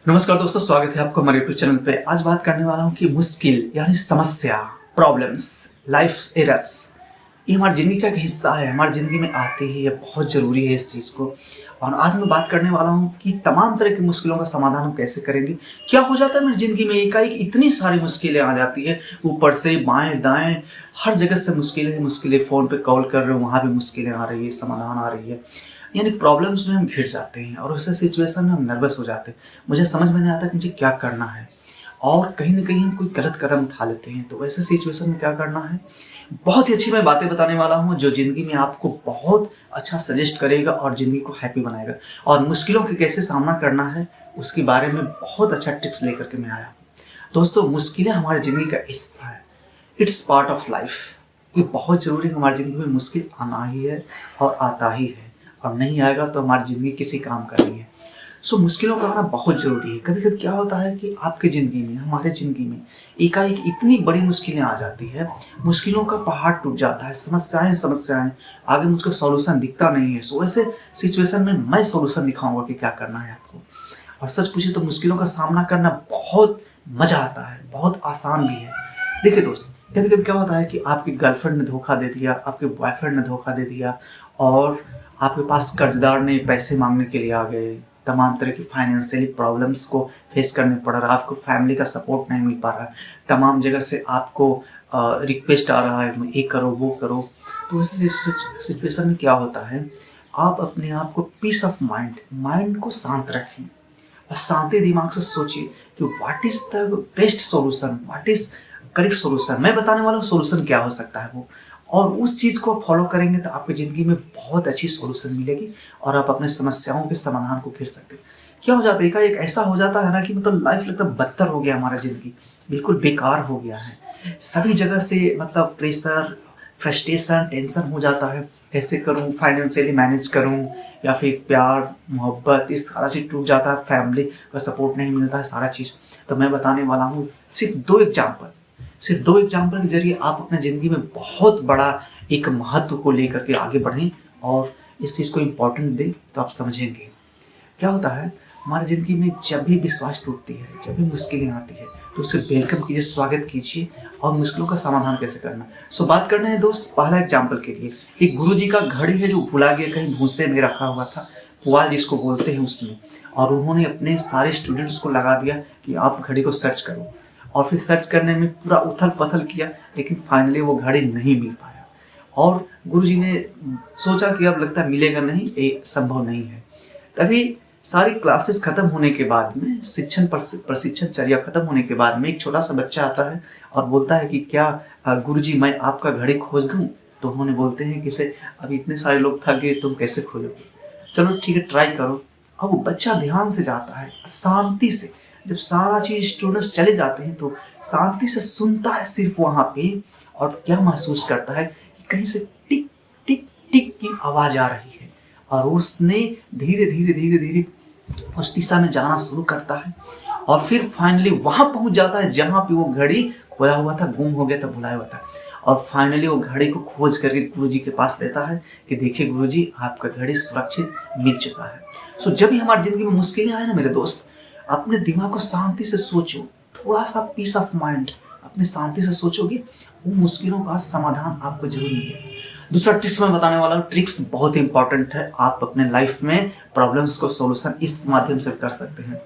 नमस्कार दोस्तों, स्वागत है आपको हमारे यूट्यूब चैनल पे। आज बात करने वाला हूँ कि मुश्किल यानी समस्या, प्रॉब्लम्स, लाइफ एरर्स ये हमारी ज़िंदगी का एक हिस्सा है, हमारी ज़िंदगी में आते ही है, बहुत ज़रूरी है इस चीज़ को। और आज मैं बात करने वाला हूँ कि तमाम तरह की मुश्किलों का समाधान हम कैसे करेंगे। क्या हो जाता है मेरी ज़िंदगी में, एकाएक इतनी सारी मुश्किलें आ जाती है, ऊपर से बाएं दाएं हर जगह से मुश्किलें। फ़ोन पे कॉल कर रहे हो, वहाँ भी मुश्किलें आ रही है, समाधान आ रही है, यानी प्रॉब्लम्स में हम घिर जाते हैं और उस सिचुएशन में हम नर्वस हो जाते हैं। मुझे समझ में नहीं आता कि मुझे क्या करना है और कहीं न कहीं हम कोई गलत कदम उठा लेते हैं। तो वैसे सिचुएशन में क्या करना है, बहुत ही अच्छी मैं बातें बताने वाला हूँ जो ज़िंदगी में आपको बहुत अच्छा सजेस्ट करेगा और ज़िंदगी को हैप्पी बनाएगा। और मुश्किलों के कैसे सामना करना है उसके बारे में बहुत अच्छा टिप्स लेकर के मैं आया हूँ। दोस्तों, मुश्किलें हमारी ज़िंदगी का हिस्सा है, इट्स पार्ट ऑफ लाइफ। ये बहुत ज़रूरी है, हमारी ज़िंदगी में मुश्किल आना ही है और आता ही है, और नहीं आएगा तो हमारी ज़िंदगी किसी काम का नहीं है। सो मुश्किलों का आना बहुत ज़रूरी है। कभी कभी क्या होता है कि आपके ज़िंदगी में, हमारे ज़िंदगी में एकाएक इतनी बड़ी मुश्किलें आ जाती है, मुश्किलों का पहाड़ टूट जाता है, समस्याएं आगे मुझको सॉल्यूशन दिखता नहीं है। सो ऐसे सिचुएशन में मैं सॉल्यूशन दिखाऊंगा कि क्या करना है आपको। और सच पूछे तो मुश्किलों का सामना करना बहुत मज़ा आता है, बहुत आसान भी है। देखिए दोस्त, कभी कभी क्या होता है कि आपकी गर्लफ्रेंड ने धोखा दे दिया, आपके बॉयफ्रेंड ने धोखा दे दिया, और आपके पास कर्जदार ने पैसे मांगने के लिए आ गए, तमाम तरह की फाइनेंशियली प्रॉब्लम्स को फेस करने पड़ रहा है, आपको फैमिली का सपोर्ट नहीं मिल पा रहा है, तमाम जगह से आपको रिक्वेस्ट आ रहा है ये करो वो करो। तो इस सिचुएशन में क्या होता है, आप अपने आप को पीस ऑफ माइंड को शांत रखें और शांति दिमाग से सोचिए कि what is the best solution, what is correct solution. मैं बताने वाला हूँ सॉल्यूशन क्या हो सकता है वो, और उस चीज़ को फॉलो करेंगे तो आपकी ज़िंदगी में बहुत अच्छी सॉल्यूशन मिलेगी और आप अपने समस्याओं के समाधान को घिर सकते हैं। क्या हो जाता है, एक ऐसा हो जाता है ना कि मतलब लाइफ लगता है बदतर हो गया, हमारा ज़िंदगी बिल्कुल बेकार हो गया है, सभी जगह से मतलब प्रेशर, फ्रस्ट्रेशन, टेंशन हो जाता है। कैसे करूं, फाइनेंशियली मैनेज करूं, या फिर प्यार मोहब्बत इस सारा चीज़ टूट जाता है, फैमिली का सपोर्ट नहीं मिलता है, सारा चीज़। तो मैं बताने वाला हूँ सिर्फ दो एग्जाम्पल के जरिए आप अपने ज़िंदगी में बहुत बड़ा एक महत्व को लेकर के आगे बढ़ें और इस चीज़ को इम्पोर्टेंट दें, तो आप समझेंगे। क्या होता है, हमारी ज़िंदगी में जब भी विश्वास टूटती है, जब भी मुश्किलें आती है, तो उसे वेलकम कीजिए, स्वागत कीजिए और मुश्किलों का समाधान कैसे करना। सो बात करना है दोस्त, पहला एग्जाम्पल के लिए एक गुरुजी का घड़ी है जो भुला गया, कहीं भूसे में रखा हुआ था, पुआल जिसको बोलते हैं उसमें, और उन्होंने अपने सारे स्टूडेंट्स को लगा दिया कि आप घड़ी को सर्च करो, और फिर सर्च करने में पूरा उथल पथल किया, लेकिन फाइनली वो घड़ी नहीं मिल पाया। और गुरुजी ने सोचा कि अब लगता है मिलेगा नहीं, ये संभव नहीं है। तभी सारी क्लासेस खत्म होने के बाद में, प्रशिक्षण चर्या खत्म होने के बाद में एक छोटा सा बच्चा आता है और बोलता है कि क्या गुरुजी मैं आपका घड़ी खोज दूं। तो उन्होंने बोलते हैं कि से अभी इतने सारे लोग थक गए, तुम कैसे खोजोगे, चलो ठीक है ट्राई करो। अब वो बच्चा ध्यान से जाता है, शांति से, जब सारा चीज स्टूडेंट्स चले जाते हैं तो शांति से सुनता है सिर्फ वहां पे, और क्या महसूस करता है कि कहीं से टिक टिक टिक की आवाज आ रही है, और उसने धीरे धीरे धीरे धीरे उस दिशा में जाना शुरू करता है, और फिर फाइनली वहां पहुंच जाता है जहां पे वो घड़ी खोया हुआ था, गुम हो गया था, भुलाया हुआ था। और फाइनली वो घड़ी को खोज करके गुरुजी के पास देता है कि देखिए गुरुजी, आपका घड़ी सुरक्षित मिल चुका है। सो जब भी हमारी जिंदगी में मुश्किलें आए ना मेरे दोस्त, अपने दिमाग को शांति से सोचो, थोड़ा सा पीस ऑफ माइंड, अपनी शांति से सोचोगे, वो मुश्किलों का समाधान आपको जरूर मिलेगा। दूसरा टिप्स मैं बताने वाला हूँ, ट्रिक्स बहुत इंपॉर्टेंट है, आप अपने लाइफ में प्रॉब्लम्स को सॉल्यूशन इस माध्यम से कर सकते हैं।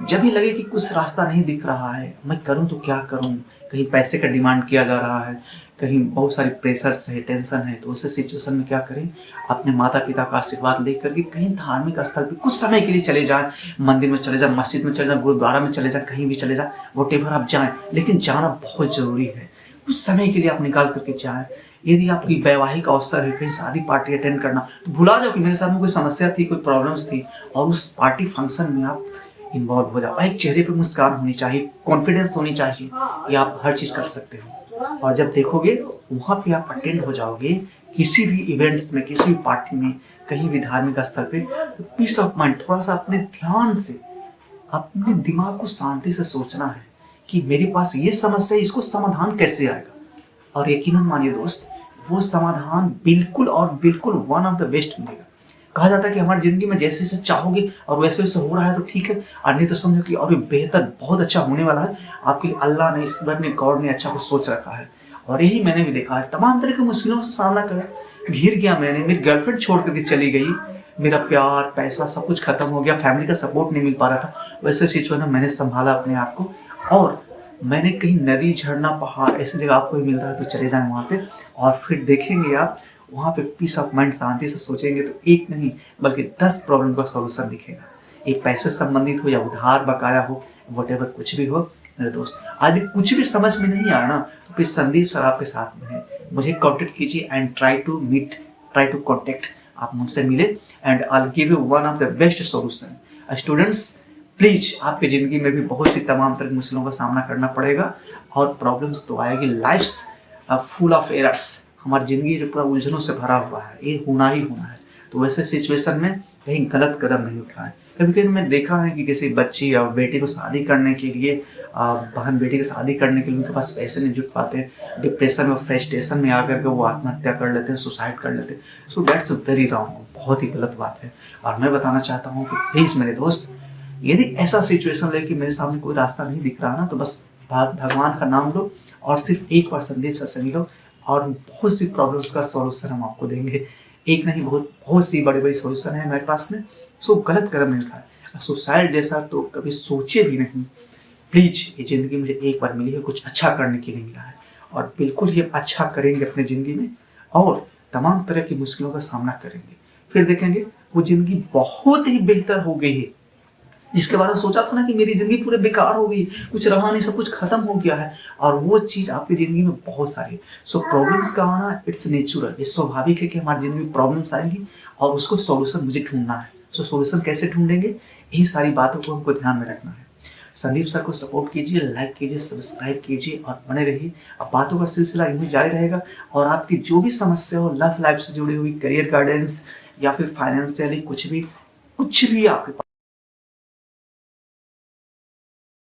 जब भी लगे कि कुछ रास्ता नहीं दिख रहा है, मैं करूं तो क्या करूं, कहीं पैसे का डिमांड किया जा रहा है, कहीं बहुत सारी प्रेशर्स है, टेंशन है, तो उस सिचुएशन में क्या करें, अपने माता पिता का आशीर्वाद लेकर के कहीं धार्मिक स्थल पे कुछ समय के लिए चले जाएं, मंदिर में चले जाएं, मस्जिद में चले जाएं, गुरुद्वारा में चले जाएं, कहीं भी चले जाएं, वोटेवर आप जाएं, लेकिन जाना बहुत जरूरी है। कुछ समय के लिए आप निकाल करके जाएं। यदि आपकी वैवाहिक अवसर है, कहीं शादी पार्टी अटेंड करना, तो भुला जाओ कि मेरे साथ में कोई समस्या थी, कोई प्रॉब्लम्स थी, और उस पार्टी फंक्शन में आप इन्वॉल्व हो जाओ। एक चेहरे पे मुस्कान होनी चाहिए, कॉन्फिडेंस होनी चाहिए कि आप हर चीज़ कर सकते हो। और जब देखोगे वहाँ पे आप अटेंड हो जाओगे किसी भी इवेंट्स में, किसी भी पार्टी में, कहीं भी धार्मिक स्थल पे, तो पीस ऑफ माइंड, थोड़ा सा अपने ध्यान से, अपने दिमाग को शांति से सोचना है कि मेरे पास ये समस्या है, इसको समाधान कैसे आएगा। और यकीनन मानिए दोस्त, वो समाधान बिल्कुल और बिल्कुल वन ऑफ द बेस्ट मिलेगा। कहा जाता है कि हमारी ज़िंदगी में जैसे जैसे चाहोगे और वैसे वैसे हो रहा है तो ठीक है, और नहीं तो समझो कि और भी बेहतर बहुत अच्छा होने वाला है आपके लिए। अल्लाह ने, ईश्वर ने, गॉड ने अच्छा कुछ सोच रखा है। और यही मैंने भी देखा है, तमाम तरह की मुश्किलों से सामना करा, घिर गया मैंने, मेरी गर्लफ्रेंड छोड़ करके चली गई, मेरा प्यार पैसा सब कुछ खत्म हो गया, फैमिली का सपोर्ट नहीं मिल पा रहा था। वैसे सिचुएशन में मैंने संभाला अपने आप को, और मैंने कहीं नदी, झरना, पहाड़ ऐसी जगह आपको ही मिलता है तो चले जाएं वहाँ पे, और फिर देखेंगे आप वहाँ पे पीस ऑफ माइंड, शांति से सोचेंगे तो एक नहीं बल्कि 10 प्रॉब्लम का सॉल्यूशन दिखेगा। ये पैसे से संबंधित हो या उधार बकाया हो, वटेवर कुछ भी हो मेरे दोस्त, यदि कुछ भी समझ में नहीं आया ना तो फिर संदीप सर आपके साथ में है, मुझे कॉन्टेक्ट कीजिए एंड ट्राई टू कॉन्टेक्ट, आप मुझसे मिले and I will give you one of the best solution. Students please, आपकी ज़िंदगी में भी बहुत सी तमाम तरह की मुश्किलों का सामना करना पड़ेगा और प्रॉब्लम्स तो आएगी, लाइफ्स फुल ऑफ एरर्स, हमारी ज़िंदगी जो पूरा उलझनों से भरा हुआ है, ये होना ही होना है। तो वैसे सिचुएशन में कहीं गलत कदम नहीं उठाएं। कभी कभी मैं देखा है कि किसी बच्ची या बेटी को शादी करने के लिए, बहन बेटी की शादी करने के लिए उनके पास पैसे नहीं जुट पाते, डिप्रेशन और फ्रस्ट्रेशन में आकर के वो आत्महत्या कर लेते हैं, सुसाइड कर लेते हैं। सो दैट्स वेरी रॉन्ग, बहुत ही गलत बात है। और मैं बताना चाहता हूँ कि प्लीज़ मेरे दोस्त, यदि ऐसा सिचुएशन ले कि मेरे सामने कोई रास्ता नहीं दिख रहा ना, तो बस भगवान का नाम लो और सिर्फ एक बार संदीप सर से मिलो और बहुत सी प्रॉब्लम्स का सॉल्यूशन हम आपको देंगे। एक नहीं, बहुत सी बड़ी बड़ी सॉल्यूशन है हमारे पास में। सो गलत कदम नहीं उठाए, सुसाइड जैसा तो कभी सोचे भी नहीं। प्लीज़, ये ज़िंदगी मुझे एक बार मिली है, कुछ अच्छा करने के लिए मिला है और बिल्कुल ही अच्छा करेंगे अपनी ज़िंदगी में और तमाम तरह की मुश्किलों का सामना करेंगे, फिर देखेंगे वो ज़िंदगी बहुत ही बेहतर हो गई है। जिसके बारे में सोचा था ना कि मेरी ज़िंदगी पूरे बेकार हो गई, कुछ रहा नहीं, सब कुछ खत्म हो गया है, और वो चीज़ आपकी ज़िंदगी में बहुत सारी। सो प्रॉब्लम्स का आना इट्स नेचुरल, ये स्वाभाविक है कि हमारी ज़िंदगी में प्रॉब्लम्स आएंगी और उसको सॉल्यूशन मुझे ढूंढना है। सो सॉल्यूशन कैसे ढूंढेंगे, यही सारी बातों को हमको ध्यान में रखना है। संदीप सर को सपोर्ट कीजिए, लाइक कीजिए, सब्सक्राइब कीजिए और बने रहिए। अब बातों का सिलसिला यूँ ही जारी रहेगा और आपकी जो भी समस्या हो, लव लाइफ से जुड़ी हुई, करियर गाइडेंस या फिर फाइनेंशियली कुछ भी आपके